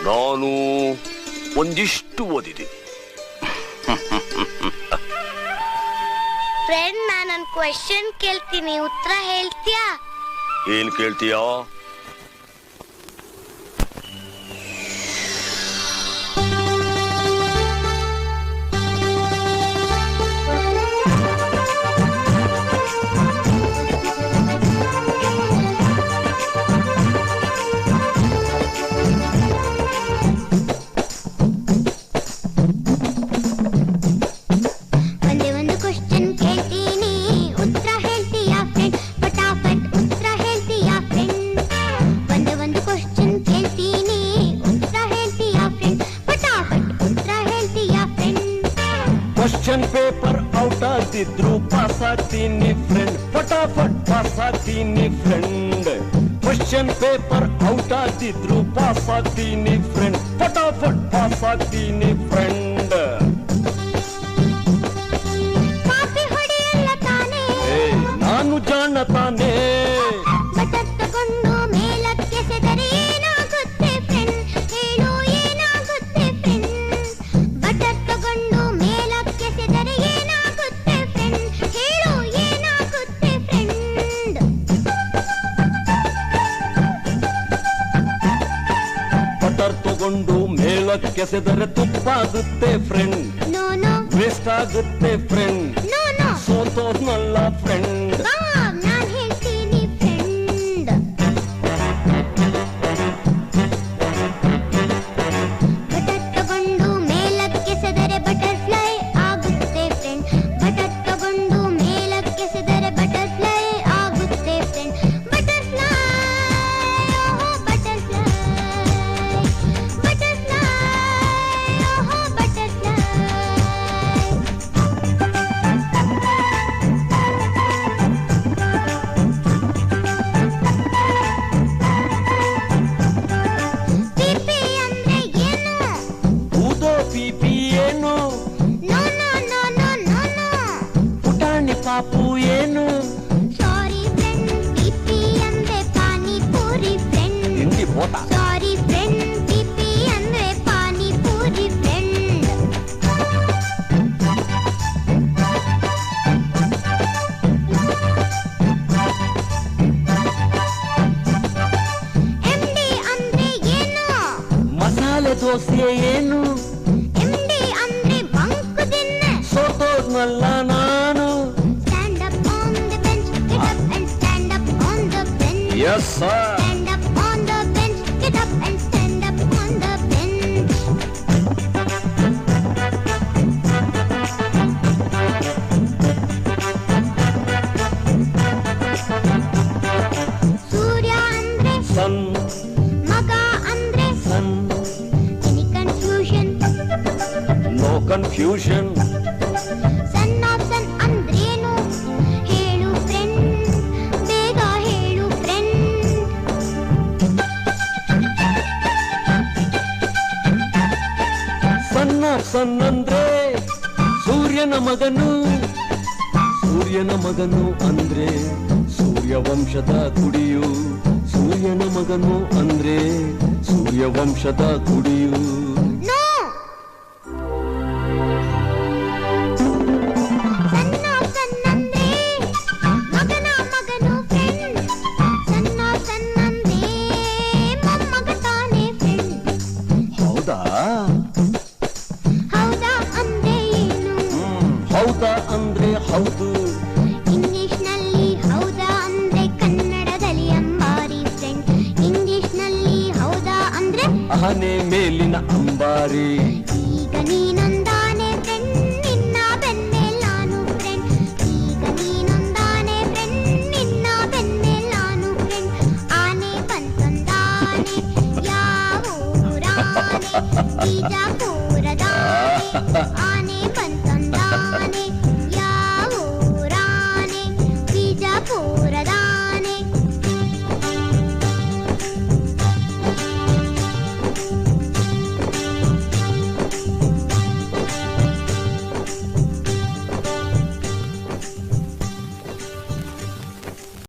ನಾನು ಒಂದಿಷ್ಟು ಓದಿದ್ದೀನಿ. ಫ್ರೆಂಡ್, ನಾನೊಂದು ಕ್ವೆಶ್ಚನ್ ಕೇಳ್ತೀನಿ, ಉತ್ತರ ಹೇಳ್ತೀಯಾ? ಏನ್ ಕೇಳ್ತೀಯಾ? ಕ್ವಶನ್ ಪೇಪರ್ ಔಟ್ ಆಗ್ತಿದ್ರು ಪಾಸ್ ಆಗ್ತೀನಿ ಫ್ರೆಂಡ್, ಫಟಾಫಟ್ ಪಾಸ್ ಆಗ್ತೀನಿ ಫ್ರೆಂಡ್. ಕ್ವಶನ್ ಪೇಪರ್ ಔಟ್ ಆಗ್ತಿದ್ರು ಪಾಸ್ ಆಗ್ತೀನಿ ಫ್ರೆಂಡ್, ಫಟಾಫಟ್ ಪಾಸ್ ಆಗ್ತೀನಿ ಫ್ರೆಂಡ್. ನಾನು ಜಾಣ ತಾನೇ, ತಗೊಂಡು ಮೇಲಕ್ಕೆಸೆದರೆ ತುಪ್ಪಾಗುತ್ತೆ ಫ್ರೆಂಡ್, ವೇಸ್ಟ್ ಆಗುತ್ತೆ ಫ್ರೆಂಡ್, ಸೋತೋದ್ನಲ್ಲ ಫ್ರೆಂಡ್. ನಾನ್ ಹೇಳ್ತೀನಿ ಫ್ರೆಂಡ್. ಬಟರ್ ತಗೊಂಡು ಮೇಲಕ್ಕೆಸೆದರೆ ಬಟರ್ಫ್ಲೈ ಆಗುತ್ತೆ ಫ್ರೆಂಡ್, ಬಟರ್ ತಗೊಂಡು ಮೇಲಕ್ಕೆಸೆದರೆ ಬಟರ್ಫ್ಲೈ ಆಗುತ್ತೆ friend. Butterfly, butterfly, butterfly, butterfly. ಪಾಪು ಏನು? ಸಾರಿ ಫ್ರೆಂಡ್, ಪಿಪಿ ಅಂದ್ರೆ ಪಾನಿಪುರಿ ಫ್ರೆಂಡ್. ಹಿಂದಿ ಬೋಟ. ಸಾರಿ ಫ್ರೆಂಡ್, ಪಿಪಿ ಅಂದ್ರೆ ಪಾನಿಪುರಿ ಫ್ರೆಂಡ್. ಎಂಡಿ ಅಂದ್ರೆ ಏನು? ಮಸಾಲೆ ದೋಸೆ ಏನು? ಎಂಡಿ ಅಂದ್ರೆ ಬಂಕು ದಿನ್ನೆ. ಸೋತೋದ್ನಲ್ಲ ನಾನು. Yes, sir. Stand up on the bench, get up and stand up on the bench. Surya andre sun, Maga andre sun. Any confusion? No confusion. Son of sun andrenu? Helu friend, bega helu friend. ಸನ್ ಅಂದ್ರೆ ಸೂರ್ಯನ ಮಗನು, ಸೂರ್ಯನ ಮಗನು ಅಂದ್ರೆ ಸೂರ್ಯವಂಶದ ಕುಡಿಯು, ಸೂರ್ಯನ ಮಗನು ಅಂದ್ರೆ ಸೂರ್ಯವಂಶದ ಕುಡಿಯು. ಹೌದಾ ಅಂದ್ರೆ ಹೌದು. ಇಂಗ್ಲಿಷ್ ನಲ್ಲಿ ಹೌದಾ ಅಂದ್ರೆ ಕನ್ನಡದಲ್ಲಿ ಅಂಬಾರಿ ಫ್ರೆಂಡ್. ಇಂಗ್ಲಿಷ್ ನಲ್ಲಿ ಹೌದಾ ಅಂದ್ರೆ ಆನೆ ಮೇಲಿನ ಅಂಬಾರಿ. ಈಗ ನೀನೊಂದಾನೆ ಫ್ರೆಂಡ್, ನಿನ್ನ ಬೆನ್ಮೇಲ್ ನಾನು ಫ್ರೆಂಡ್. ಈಗ ನೀನೊಂದಾನೆ ಫ್ರೆಂಡ್, ನಿನ್ನ ಬೆನ್ಮೇಲ್ ನಾನು ಫ್ರೆಂಡ್. ಆನೆ ಬಂತೊಂದಾನೆ, ಯಾವ ಊರಾನೆ? ಬಿಜಾಪುರದಾನೆ.